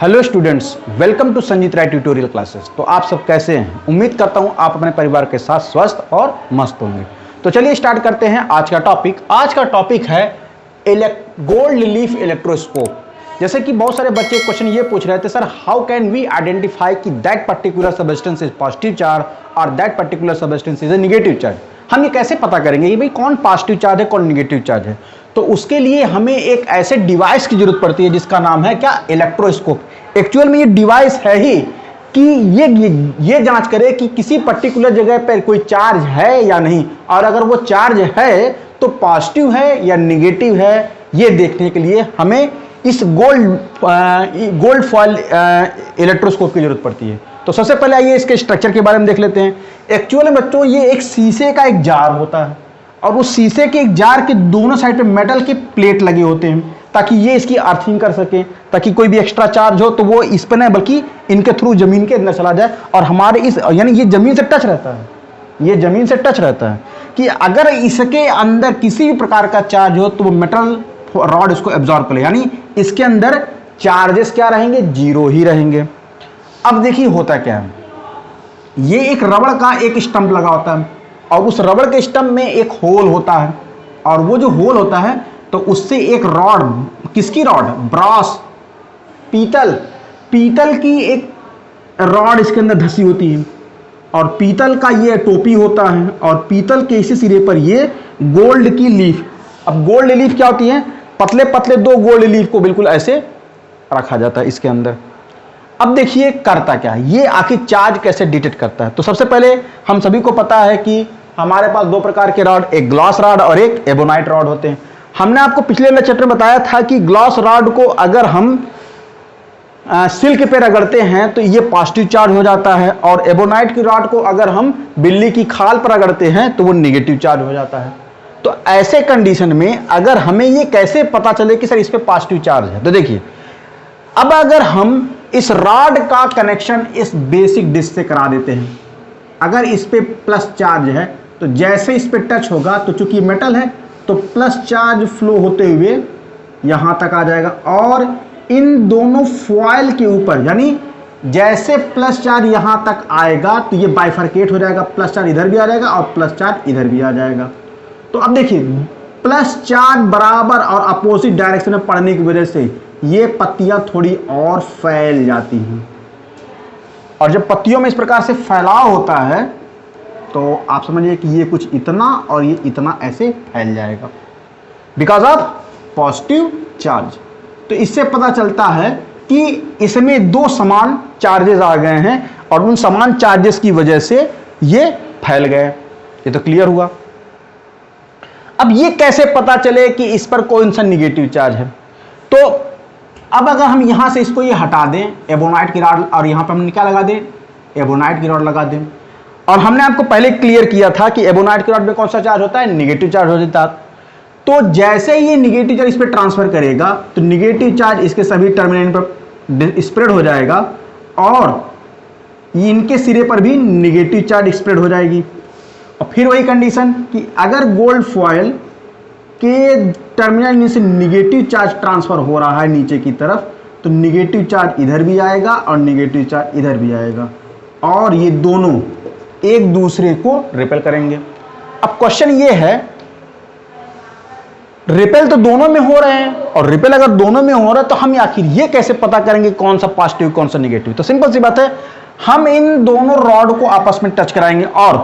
Hello students, welcome to Sanjeet Rai tutorial classes. तो आप सब कैसे हैं? उम्मीद करता हूं आप अपने परिवार के साथ स्वस्थ और मस्त होंगे। तो चलिए स्टार्ट करते हैं आज का टॉपिक। आज का टॉपिक है गोल्ड लीफ इलेक्ट्रोस्कोप। जैसे कि बहुत सारे बच्चे क्वेश्चन ये पूछ रहे थे, sir how can we identify कि that particular substance is positive charge और that particular substance is a negative charge. हम ये कैसे पता करेंगे कि भाई कौन पॉजिटिव चार्ज है कौन नेगेटिव चार्ज है? तो उसके लिए हमें एक ऐसे डिवाइस की जरूरत पड़ती है जिसका नाम है क्या? इलेक्ट्रोस्कोप। एक्चुअल में ये डिवाइस है ही कि ये जांच करे कि किसी पर्टिकुलर जगह पर कोई चार्ज है या नहीं, और अगर वो चार्ज है तो पॉजिटिव है या नेगेटिव है, ये देखने के लिए हमें इस गोल्ड फॉयल इलेक्ट्रोस्कोप की जरूरत पड़ती है। तो सबसे पहले आइए इसके स्ट्रक्चर के बारे में देख लेते हैं। एक्चुअल में बच्चों ये एक शीशे का एक जार होता है और उस शीशे के एक जार के दोनों साइड पे मेटल के प्लेट लगे होते हैं ताकि ये इसकी अर्थिंग कर सके, ताकि कोई भी एक्स्ट्रा चार्ज हो तो वो इस पर नहीं बल्कि इनके थ्रू जमीन के अंदर चला जाए और हमारे इस यानी ये जमीन से टच रहता है, ये जमीन से टच रहता है कि अगर इसके अंदर किसी भी प्रकार का चार्ज हो तो वो मेटल रॉड इसको एब्जॉर्ब कर ले, यानी इसके अंदर चार्जेस क्या रहेंगे? जीरो ही रहेंगे। अब देखिए होता क्या है, ये एक रबड़ का एक स्टंप लगा होता है और उस रबड़ के स्टंप में एक होल होता है और वो जो होल होता है तो उससे एक रॉड, किसकी रॉड? ब्रास, पीतल की एक रॉड इसके अंदर धसी होती है और पीतल का ये टोपी होता है और पीतल के इसी सिरे पर ये गोल्ड की लीफ। अब गोल्ड लीफ क्या होती है? पतले पतले दो गोल्ड लीफ को बिल्कुल ऐसे रखा जाता है इसके अंदर। अब देखिए करता क्या है, ये आखिर चार्ज कैसे डिटेक्ट करता है। तो सबसे पहले हम सभी को पता है कि हमारे पास दो प्रकार के रॉड, एक ग्लास रॉड और एक एबोनाइट रॉड होते हैं। हमने आपको पिछले लेक्चर में बताया था कि ग्लास रॉड को अगर हम सिल्क पे रगड़ते हैं तो ये पॉजिटिव चार्ज हो जाता है और एबोनाइट की रॉड को अगर हम बिल्ली की खाल पर रगड़ते हैं तो वो नेगेटिव चार्ज हो जाता है। तो ऐसे कंडीशन में अगर हमें ये कैसे पता चले कि सर इस पे पॉजिटिव चार्ज है, तो देखिए अब अगर हम इस रॉड का कनेक्शन इस बेसिक डिस्क से करा देते हैं, अगर इस पे प्लस चार्ज है तो जैसे इस पे टच होगा तो चूंकि मेटल है तो प्लस चार्ज फ्लो होते हुए यहां तक आ जाएगा और इन दोनों फॉयल के ऊपर, यानी जैसे प्लस चार्ज यहां तक आएगा तो ये बाइफरकेट हो जाएगा, प्लस चार्ज इधर भी आ जाएगा और प्लस चार्ज इधर भी आ जाएगा। तो अब देखिए प्लस चार्ज बराबर और अपोजिट डायरेक्शन में पड़ने की वजह से ये पत्तियां थोड़ी और फैल जाती हैं और जब पत्तियों में इस प्रकार से फैलाव होता है तो आप समझिए कि ये कुछ इतना और ये इतना ऐसे फैल जाएगा बिकॉज ऑफ पॉजिटिव चार्ज। तो इससे पता चलता है कि इसमें दो समान चार्जेस आ गए हैं और उन समान चार्जेस की वजह से ये फैल गए। ये तो क्लियर हुआ। अब ये कैसे पता चले कि इस पर कौन सा निगेटिव चार्ज है? तो अब अगर हम यहां से इसको ये हटा दें एबोनाइट की रॉड और यहां पर हम क्या लगा दें? एबोनाइट की रॉड लगा दें। और हमने आपको पहले क्लियर किया था कि एबोनाइट की रॉड में कौन सा चार्ज होता है? नेगेटिव चार्ज हो जाता है। तो जैसे ये निगेटिव चार्ज इस पर ट्रांसफर करेगा तो निगेटिव चार्ज इसके सभी टर्मिनल पर स्प्रेड हो जाएगा और इनके सिरे पर भी निगेटिव चार्ज स्प्रेड हो जाएगी। और फिर वही कंडीशन कि अगर गोल्ड फॉयल के टर्मिनल में से निगेटिव चार्ज ट्रांसफर हो रहा है नीचे की तरफ तो निगेटिव चार्ज इधर भी आएगा और निगेटिव चार्ज इधर भी आएगा और ये दोनों एक दूसरे को रिपेल करेंगे। अब क्वेश्चन ये है, रिपेल तो दोनों में हो रहे हैं और रिपेल अगर दोनों में हो रहा है तो हम आखिर ये कैसे पता करेंगे कौन सा पॉजिटिव कौन सा नेगेटिव? तो सिंपल सी बात है, हम इन दोनों रॉड को आपस में टच कराएंगे और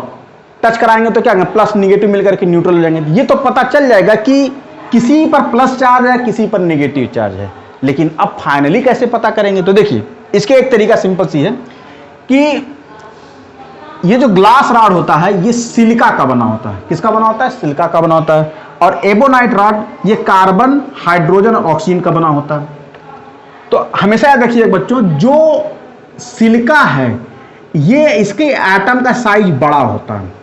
टच कराएंगे तो क्या होगा? प्लस निगेटिव मिलकर के न्यूट्रल हो जाएंगे। ये तो पता चल जाएगा कि किसी पर प्लस चार्ज है किसी पर नेगेटिव चार्ज है, लेकिन अब फाइनली कैसे पता करेंगे? तो देखिए इसके एक तरीका सिंपल सी है कि ये जो ग्लास रॉड होता है ये सिलिका का बना होता है। किसका बना होता है? सिलिका का बना होता है। और एबोनाइट रॉड ये कार्बन, हाइड्रोजन और ऑक्सीजन का बना होता है। तो हमेशा याद रखिए बच्चों, जो सिलिका है ये इसके एटम का साइज बड़ा होता है।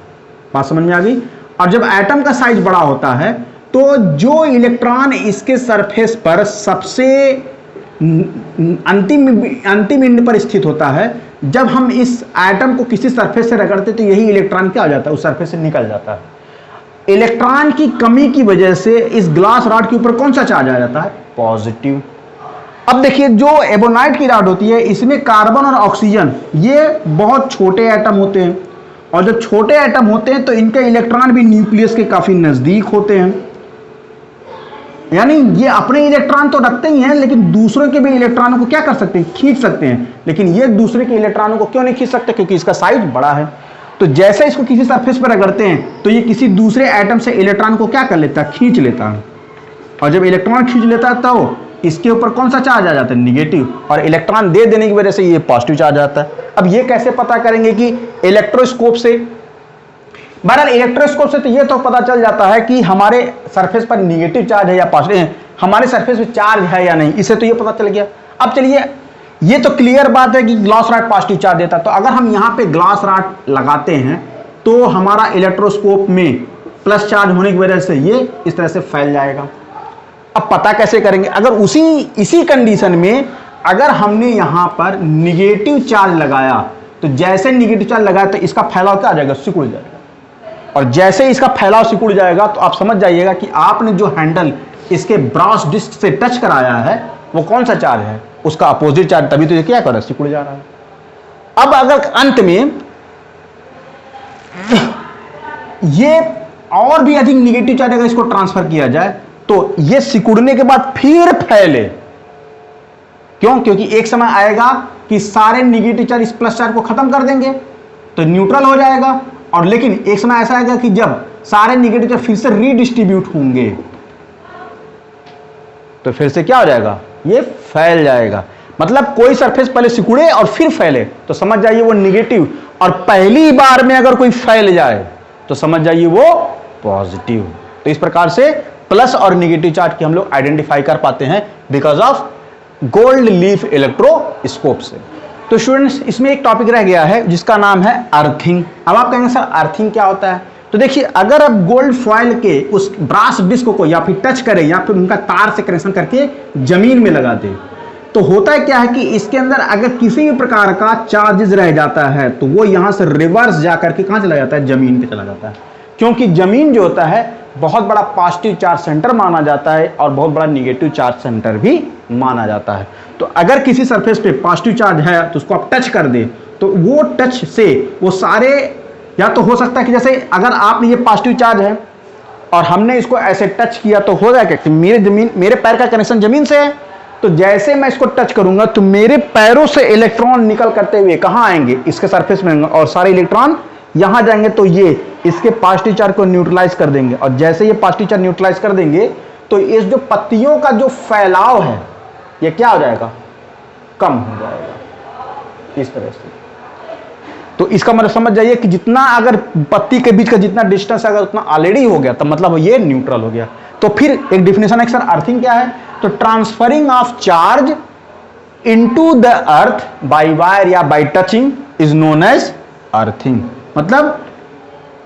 बात समझ में आ गई? और जब एटम का साइज बड़ा होता है तो जो इलेक्ट्रॉन इसके सरफेस पर सबसे अंतिम एंड पर स्थित होता है, जब हम इस एटम को किसी सरफेस से रगड़ते तो यही इलेक्ट्रॉन क्या हो जाता है? उस सरफेस से निकल जाता है। इलेक्ट्रॉन की कमी की वजह से इस ग्लास रॉड के ऊपर कौन सा चार्ज आ जाता है? पॉजिटिव। अब देखिए जो एबोनाइट की रॉड होती है इसमें कार्बन और ऑक्सीजन ये बहुत छोटे एटम होते हैं, और जब छोटे एटम होते हैं तो इनके इलेक्ट्रॉन भी न्यूक्लियस के काफी नजदीक होते हैं, यानी ये अपने इलेक्ट्रॉन तो रखते ही हैं लेकिन दूसरों के भी इलेक्ट्रॉनों को क्या कर सकते हैं, खींच सकते हैं। लेकिन ये दूसरे के इलेक्ट्रॉनों को क्यों नहीं खींच सकते, क्योंकि इसका साइज बड़ा है। तो जैसे इसको किसी सरफेस पर रगड़ते हैं तो ये किसी दूसरे एटम से इलेक्ट्रॉन को क्या कर लेता है, खींच लेता है, और जब इलेक्ट्रॉन खींच लेता है तो इसके ऊपर कौन सा चार्ज आ जाता है, निगेटिव, और इलेक्ट्रॉन दे देने की वजह से ये पॉजिटिव चार्ज आता है। अब ये कैसे पता करेंगे कि इलेक्ट्रोस्कोप से, बहरहाल इलेक्ट्रोस्कोप से तो ये तो पता चल जाता है कि हमारे सरफेस पर निगेटिव चार्ज है या पॉजिटिव है, हमारे सरफेस पे चार्ज है या नहीं, इससे तो ये पता चल गया। अब चलिए ये तो क्लियर बात है कि ग्लास रॉड पॉजिटिव चार्ज देता है, तो अगर हम यहाँ पे ग्लास रॉड लगाते हैं तो हमारा इलेक्ट्रोस्कोप में प्लस चार्ज होने की वजह से ये इस तरह से फैल जाएगा। अब पता कैसे करेंगे, अगर इसी कंडीशन में अगर हमने यहां पर निगेटिव चार्ज लगाया तो जैसे निगेटिव चार्ज लगाया तो इसका फैलाव क्या आ जाएगा, सिकुड़ जाएगा, और जैसे इसका फैलाव सिकुड़ जाएगा तो आप समझ जाइएगा कि आपने जो हैंडल इसके ब्रास डिस्क से टच कराया है वो कौन सा चार्ज है, उसका अपोजिट चार्ज, तभी तो ये क्या कर रहा है, सिकुड़ जा रहा है। अब अगर अंत में ये और भी अधिक निगेटिव चार्ज अगर इसको ट्रांसफर किया जाए तो ये सिकुड़ने के बाद फिर फैले, क्यों, क्योंकि एक समय आएगा कि सारे निगेटिव चार्ज इस प्लस चार्ज को खत्म कर देंगे तो न्यूट्रल हो जाएगा, और लेकिन एक समय ऐसा आएगा कि जब सारे निगेटिव चार्ज फिर से रीडिस्ट्रीब्यूट होंगे तो फिर से क्या हो जाएगा, ये फैल जाएगा। मतलब कोई सरफेस पहले सिकुड़े और फिर फैले तो समझ जाइए वो निगेटिव, और पहली बार में अगर कोई फैल जाए तो समझ जाइए वो पॉजिटिव। तो इस प्रकार से प्लस और निगेटिव चार्ज की हम लोग आइडेंटिफाई कर पाते हैं because of gold leaf electroscope से। तो स्टूडेंट्स इसमें एक टॉपिक रह गया है जिसका नाम है अर्थिंग। अब आप कहेंगे सर अर्थिंग क्या होता है, तो देखिए अगर आप गोल्ड फॉइल के उस ब्रास डिस्क को या फिर टच करें या फिर उनका तार से कनेक्शन करके जमीन में लगा दे तो होता है क्या है कि इसके अंदर अगर किसी भी प्रकार का चार्जेस रह जाता है तो वो यहां से रिवर्स जाकर के कहां चला जाता है, जमीन पे चला जाता है, क्योंकि जमीन जो होता है बहुत बड़ा पॉजिटिव चार्ज सेंटर माना जाता है और बहुत बड़ा निगेटिव चार्ज सेंटर भी माना जाता है। तो अगर किसी सरफेस पे पॉजिटिव चार्ज है तो उसको आप टच कर दे तो वो टच से वो सारे, या तो हो सकता है कि जैसे अगर आपने ये पॉजिटिव चार्ज है और हमने इसको ऐसे टच किया तो हो जाएगा कि मेरे पैर का कनेक्शन जमीन से है, तो जैसे मैं इसको टच करूंगा तो मेरे पैरों से इलेक्ट्रॉन निकल करते हुए कहां आएंगे, इसके सरफेस में, और सारे इलेक्ट्रॉन यहां जाएंगे तो ये इसके पॉजिटिव चार्ज को न्यूट्रलाइज कर देंगे, और जैसे ये पॉजिटिव चार्ज न्यूट्रलाइज कर देंगे तो इस जो पत्तियों का जो फैलाव है ये क्या हो जाएगा, कम हो जाएगा इस तरह से। तो इसका मतलब समझ जाइए कि जितना अगर पत्ती के बीच का जितना डिस्टेंस अगर उतना ऑलरेडी हो गया तो मतलब ये न्यूट्रल हो गया। तो फिर एक डिफिनेशन है सर अर्थिंग क्या है, तो transferring of charge into the earth by wire या by touching is known as earthing. मतलब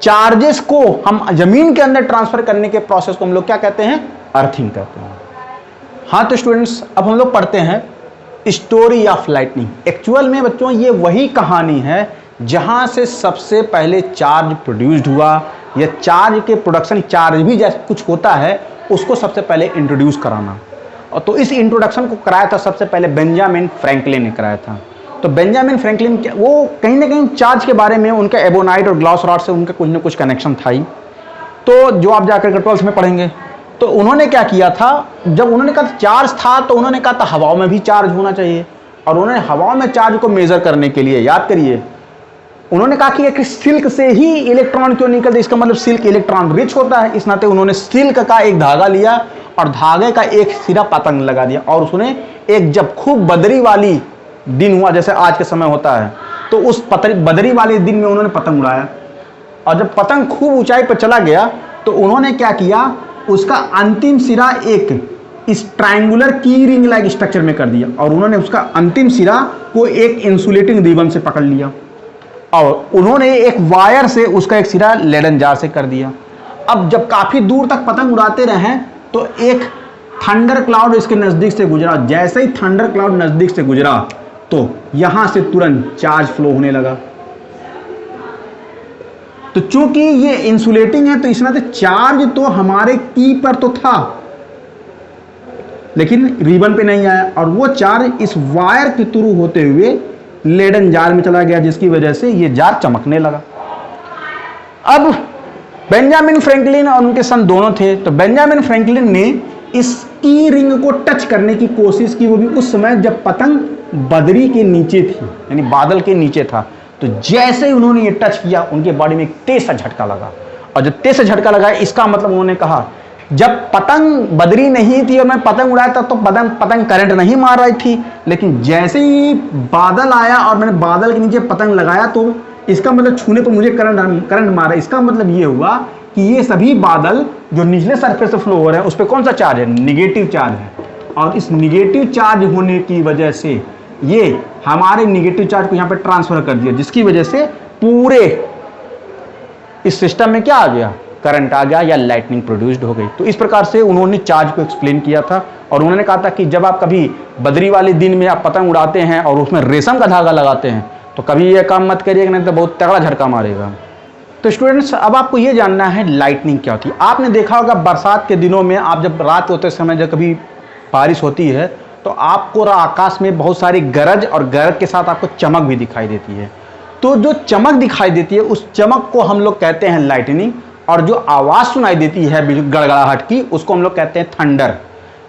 चार्जेस को हम जमीन के अंदर ट्रांसफर करने के प्रोसेस को हम लोग क्या कहते हैं, अर्थिंग कहते हैं। हाँ तो स्टूडेंट्स अब हम लोग पढ़ते हैं स्टोरी ऑफ लाइटनिंग। एक्चुअल में बच्चों ये वही कहानी है जहां से सबसे पहले चार्ज प्रोड्यूस्ड हुआ, या चार्ज के प्रोडक्शन, चार्ज भी जैसे कुछ होता है उसको सबसे पहले इंट्रोड्यूस कराना। और तो इस इंट्रोडक्शन को कराया था सबसे पहले बेंजामिन फ्रैंकलिन ने कराया था। तो बेंजामिन फ्रैंकलिन वो कहीं ना कहीं चार्ज के बारे में उनका एबोनाइट और ग्लास रॉड से उनका कुछ ना कुछ कनेक्शन था ही, तो जो आप जाकर के 12th में पढ़ेंगे। तो उन्होंने क्या किया था, जब उन्होंने कहा चार्ज था तो उन्होंने कहा था हवाओं में भी चार्ज होना चाहिए, और उन्होंने हवाओं में चार्ज को मेजर करने के लिए, याद करिए, उन्होंने कहा कि सिल्क से ही इलेक्ट्रॉन क्यों निकलते, इसका मतलब सिल्क इलेक्ट्रॉन रिच होता है। इस नाते उन्होंने सिल्क का एक धागा लिया और धागे का एक सिरा पतंग लगा दिया, और उसने एक जब खूब बदरी वाली दिन हुआ जैसे आज के समय होता है तो उस बदरी वाले दिन में उन्होंने पतंग उड़ाया, और जब पतंग खूब ऊंचाई पर चला गया तो उन्होंने क्या किया, उसका अंतिम सिरा एक इस ट्रायंगुलर की रिंग लाइक स्ट्रक्चर में कर दिया, और उन्होंने उसका अंतिम सिरा को एक इंसुलेटिंग रिबन से पकड़ लिया, और उन्होंने एक वायर से उसका एक सिरा लेडन जार से कर दिया। अब जब काफी दूर तक पतंग उड़ाते रहे तो एक थंडर क्लाउड इसके नजदीक से गुजरा। जैसे ही थंडर क्लाउड नजदीक से गुजरा तो यहां से तुरंत चार्ज फ्लो होने लगा। तो चूंकि ये इंसुलेटिंग है तो इसमें से चार्ज तो हमारे की पर तो था, लेकिन रिबन पे नहीं आया, और वो चार्ज इस वायर के थ्रू होते हुए लेडन जार में चला गया, जिसकी वजह से ये जार चमकने लगा। अब बेंजामिन फ्रैंकलिन और उनके सन दोनों थे, तो बेंजामिन फ्रैंकलिन ने इसकी रिंग को टच करने की कोशिश की, वो भी उस समय जब पतंग बदरी के नीचे थी, यानी बादल के नीचे था। तो जैसे ही उन्होंने ये टच किया, उनके बॉडी में एक तेज सा झटका लगा, और जब तेज सा झटका लगा, इसका मतलब उन्होंने कहा जब पतंग बदरी नहीं थी और मैं पतंग उड़ाया था तो पतंग करंट नहीं मार रही थी, लेकिन जैसे ही बादल आया और मैंने बादल के नीचे पतंग लगाया तो इसका मतलब छूने पर मुझे करंट मारा। इसका मतलब ये हुआ कि ये सभी बादल जो निचले सरफेस से फ्लो हो रहे हैं उस पर कौन सा चार्ज है, निगेटिव चार्ज है, और इस निगेटिव चार्ज होने की वजह से ये हमारे निगेटिव चार्ज को यहाँ पे ट्रांसफर कर दिया, जिसकी वजह से पूरे इस सिस्टम में क्या आ गया, करंट आ गया या लाइटनिंग प्रोड्यूस्ड हो गई। तो इस प्रकार से उन्होंने चार्ज को एक्सप्लेन किया था, और उन्होंने कहा था कि जब आप कभी बदरी वाले दिन में आप पतंग उड़ाते हैं और उसमें रेशम का धागा लगाते हैं तो कभी ये काम मत करिएगा, नहीं तो बहुत तगड़ा झटका मारेगा। तो स्टूडेंट्स, अब आपको ये जानना है लाइटनिंग क्या होती है। आपने देखा होगा बरसात के दिनों में आप जब रात होते समय जब कभी बारिश होती है तो आपको आकाश में बहुत सारी गरज और गरज के साथ आपको चमक भी दिखाई देती है। तो जो चमक दिखाई देती है उस चमक को हम लोग कहते हैं लाइटनिंग, और जो आवाज़ सुनाई देती है गड़गड़ाहट की उसको हम लोग कहते हैं थंडर।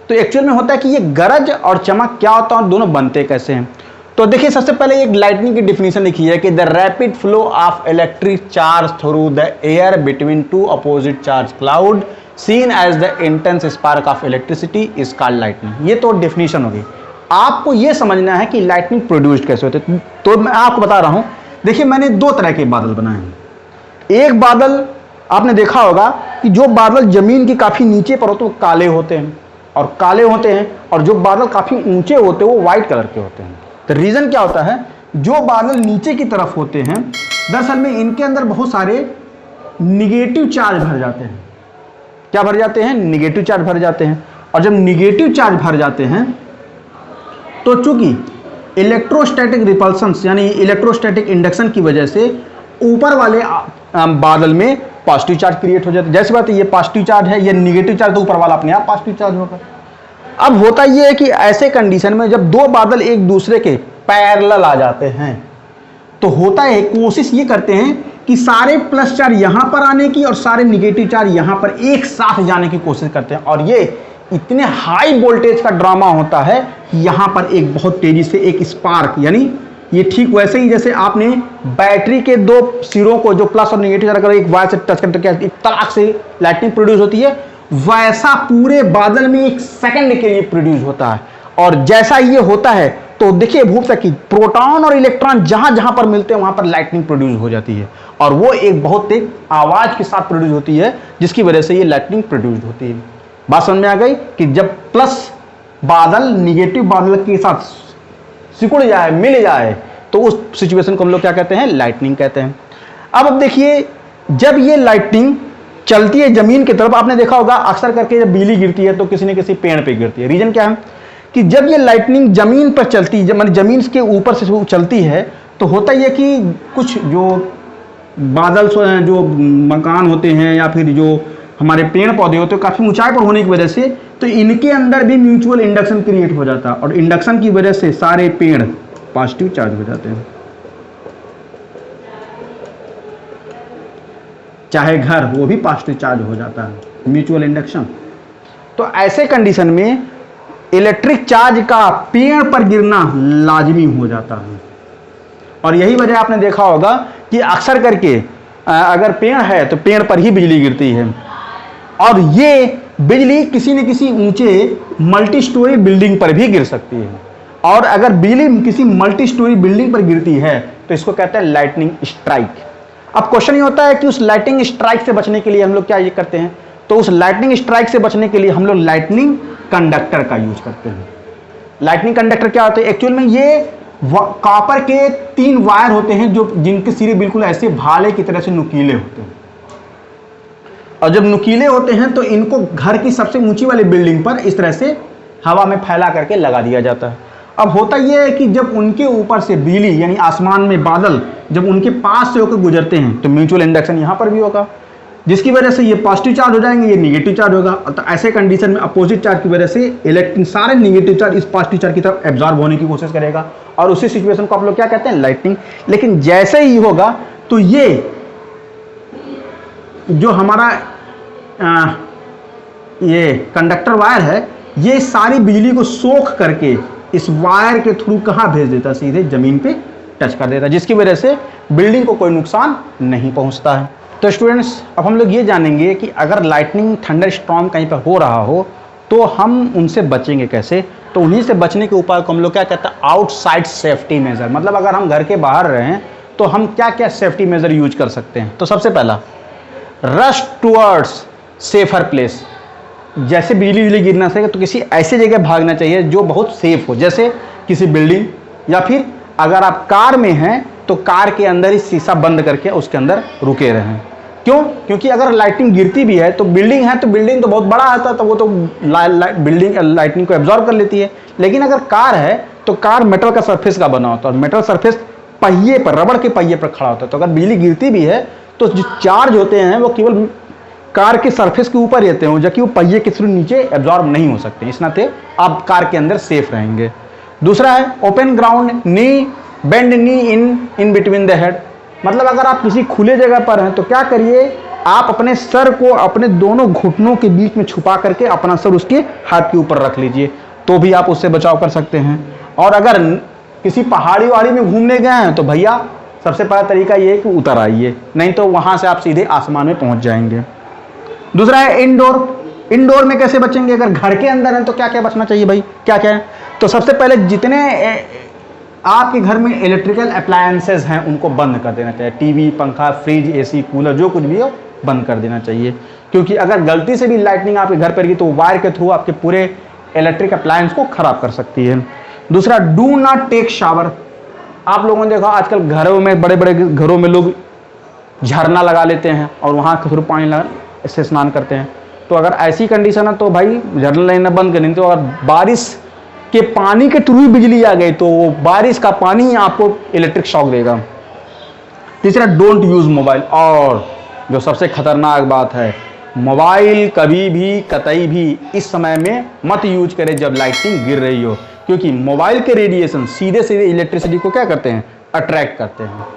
तो एक्चुअल में होता है कि ये गरज और चमक क्या होता है और दोनों बनते कैसे हैं। तो देखिए, सबसे पहले एक लाइटनिंग की डिफिनेशन लिखी है कि the rapid flow of electric charge through the air between two opposite charge cloud seen as the intense spark of electricity is called lightning. ये तो डेफिनेशन होगी। आपको ये समझना है कि लाइटनिंग प्रोड्यूस्ड कैसे होते हैं। तो मैं आपको बता रहा हूं, देखिए मैंने दो तरह के बादल बनाए हैं। एक बादल आपने देखा होगा कि जो बादल जमीन के काफी नीचे पर होते हैं वो काले होते हैं, और काले होते हैं, और जो बादल काफी ऊंचे होते हैं वो व्हाइट कलर के होते हैं। तो रीजन क्या होता है, जो बादल नीचे की तरफ होते हैं दरअसल में इनके अंदर बहुत सारे निगेटिव चार्ज भर जाते हैं। क्या भर जाते हैं, निगेटिव चार्ज भर जाते हैं। और जब निगेटिव चार्ज भर जाते हैं तो चूंकि इलेक्ट्रोस्टैटिक रिपल्सन यानी इलेक्ट्रोस्टैटिक इंडक्शन की वजह से ऊपर वाले बादल में पॉजिटिव चार्ज क्रिएट हो जाता है। जैसी बात है, ये पॉजिटिव चार्ज है, ये निगेटिव चार्ज, तो ऊपर वाला अपने आप पॉजिटिव चार्ज होगा। अब होता यह है कि ऐसे कंडीशन में जब दो बादल एक दूसरे के पैरेलल आ जाते हैं तो होता है, कोशिश ये करते हैं कि सारे प्लस चार्ज यहां पर आने की और सारे निगेटिव चार्ज यहां पर एक साथ जाने की कोशिश करते हैं, और ये इतने हाई वोल्टेज का ड्रामा होता है कि यहां पर एक बहुत तेजी से एक स्पार्क, यानी ये ठीक वैसे ही जैसे आपने बैटरी के दो सिरों को जो प्लस और निगेटिव अगर एक वायर से टच करते हैं एक तड़ाक से लाइटनिंग प्रोड्यूस होती है, वैसा पूरे बादल में एक सेकंड के लिए प्रोड्यूस होता है। और जैसा ये होता है तो देखिए भूप तक कि प्रोटॉन और इलेक्ट्रॉन जहां जहां पर मिलते हैं वहां पर लाइटनिंग प्रोड्यूस हो जाती है, और वो एक बहुत तेज आवाज के साथ प्रोड्यूस होती है, जिसकी वजह से ये लाइटनिंग प्रोड्यूस होती है। बात समझ में आ गई कि जब प्लस बादल निगेटिव बादल के साथ सिकुड़ जाए, मिल जाए, तो उस सिचुएशन को हम लोग क्या कहते हैं, लाइटनिंग कहते हैं। अब देखिए, जब ये लाइटनिंग चलती है जमीन की तरफ, आपने देखा होगा अक्सर करके जब बिजली गिरती है तो किसी न किसी पेड़ पे गिरती है। रीजन क्या है कि जब ये लाइटनिंग जमीन पर चलती है, मतलब जमीन के ऊपर से चलती है, तो होता ही है कि कुछ जो बादल जो मकान होते हैं या फिर जो हमारे पेड़ पौधे होते हैं काफी ऊंचाई पर होने की वजह से, तो इनके अंदर भी म्यूचुअल इंडक्शन क्रिएट हो जाता है, और इंडक्शन की वजह से सारे पेड़ पॉजिटिव चार्ज हो जाते हैं। चाहे घर, वो भी पॉजिटिव चार्ज हो जाता है, म्यूचुअल इंडक्शन। तो ऐसे कंडीशन में इलेक्ट्रिक चार्ज का पेड़ पर गिरना लाजमी हो जाता है, और यही वजह आपने देखा होगा कि अक्सर करके अगर पेड़ है तो पेड़ पर ही बिजली गिरती है, और ये बिजली किसी न किसी ऊंचे मल्टी स्टोरी बिल्डिंग पर भी गिर सकती है, और अगर बिजली किसी मल्टी स्टोरी बिल्डिंग पर गिरती है तो इसको कहते हैं लाइटनिंग स्ट्राइक। अब क्वेश्चन ये होता है कि उस लाइटनिंग स्ट्राइक से बचने के लिए हम लोग क्या ये करते हैं, तो उस लाइटनिंग स्ट्राइक से बचने के लिए हम लोग लाइटनिंग कंडक्टर का यूज करते हैं। लाइटनिंग कंडक्टर क्या होते हैं, एक्चुअल में ये कॉपर के 3 वायर होते हैं जो जिनके सिरे बिल्कुल ऐसे भाले की तरह से नुकीले होते हैं, और जब नुकीले होते हैं तो इनको घर की सबसे ऊंची वाली बिल्डिंग पर इस तरह से हवा में फैला करके लगा दिया जाता है। अब होता यह है कि जब उनके ऊपर से बिजली यानी आसमान में बादल जब उनके पास से होकर गुजरते हैं तो म्यूचुअल इंडक्शन यहाँ पर भी होगा, जिसकी वजह से ये पॉजिटिव चार्ज हो जाएंगे, ये निगेटिव चार्ज होगा। तो ऐसे कंडीशन में अपोजिट चार्ज की वजह से इलेक्ट्रॉन सारे निगेटिव चार्ज इस पॉजिटिव चार्ज की तरफ एब्जॉर्ब होने की कोशिश करेगा, और उसी सिचुएशन को आप लोग क्या कहते हैं, लाइटनिंग। लेकिन जैसे ही होगा तो ये जो हमारा ये कंडक्टर वायर है, ये सारी बिजली को सोख करके इस वायर के थ्रू कहाँ भेज देता, सीधे जमीन पे टच कर देता, जिसकी वजह से बिल्डिंग को कोई नुकसान नहीं पहुंचता है। तो स्टूडेंट्स, अब हम लोग ये जानेंगे कि अगर लाइटनिंग थंडर स्टॉर्म कहीं पर हो रहा हो तो हम उनसे बचेंगे कैसे। तो उन्हीं से बचने के उपाय को हम लोग क्या कहते हैं, आउटसाइड सेफ्टी मेजर। मतलब अगर हम घर के बाहर रहें तो हम क्या क्या सेफ्टी मेजर यूज कर सकते हैं। तो सबसे पहला, रश टुवर्ड्स सेफर प्लेस। जैसे बिजली गिरना चाहिए तो किसी ऐसी जगह भागना चाहिए जो बहुत सेफ हो, जैसे किसी बिल्डिंग, या फिर अगर आप कार में हैं तो कार के अंदर ही शीशा बंद करके उसके अंदर रुके रहें। क्यों? क्योंकि अगर लाइटिंग गिरती भी है तो बिल्डिंग है, तो बिल्डिंग तो बहुत बड़ा आता है, तो वो तो बिल्डिंग लाइटनिंग को एब्जॉर्ब कर लेती है। लेकिन अगर कार है तो कार मेटल का सरफेस का बना होता है, और मेटल सरफेस पहिए पर, रबड़ के पहिए पर खड़ा होता है। तो अगर बिजली गिरती भी है तो जो चार्ज होते हैं वो केवल कार के सरफेस के ऊपर रहते हैं, जबकि वो पहिए के थ्रू नीचे एब्जॉर्ब नहीं हो सकते। इस नाते आप कार के अंदर सेफ रहेंगे। दूसरा है open ground, knee bend knee in between the head. मतलब अगर आप किसी खुले जगह पर हैं तो क्या करिए, आप अपने सर को अपने दोनों घुटनों के बीच में छुपा करके अपना सर उसके हाथ के ऊपर रख लीजिए, तो भी आप उससे बचाव कर सकते हैं। और अगर किसी पहाड़ी वाड़ी में घूमने गए हैं तो भैया सबसे पहला तरीका ये है कि उतर आइए, नहीं तो वहां से आप सीधे आसमान में पहुंच जाएंगे। दूसरा है इंडोर। इंडोर में कैसे बचेंगे, अगर घर के अंदर हैं तो क्या क्या बचना चाहिए भाई, क्या क्या है। तो सबसे पहले जितने आपके घर में इलेक्ट्रिकल अप्लायंसेस हैं उनको बंद कर देना चाहिए। टीवी, पंखा, फ्रिज, एसी, कूलर, जो कुछ भी हो बंद कर देना चाहिए। क्योंकि अगर गलती से भी लाइटनिंग आपके घर पर गिरी तो वायर के थ्रू आपके पूरे इलेक्ट्रिक अप्लायंस को खराब कर सकती है। दूसरा, डू नॉट टेक शावर। आप लोगों ने देखा आजकल घरों में, बड़े बड़े घरों में लोग झरना लगा लेते हैं और वहाँ के थ्रू पानी लगा इससे स्नान करते हैं। तो अगर ऐसी कंडीशन है तो भाई झरना लेना बंद करें। तो अगर बारिश के पानी के थ्रू बिजली आ गई तो वो बारिश का पानी ही आपको इलेक्ट्रिक शॉक देगा। तीसरा, डोंट यूज मोबाइल। और जो सबसे खतरनाक बात है, मोबाइल कभी भी कतई भी इस समय में मत यूज करें जब लाइटिंग गिर रही हो, क्योंकि मोबाइल के रेडिएशन सीधे सीधे इलेक्ट्रिसिटी को क्या करते हैं, अट्रैक्ट करते हैं।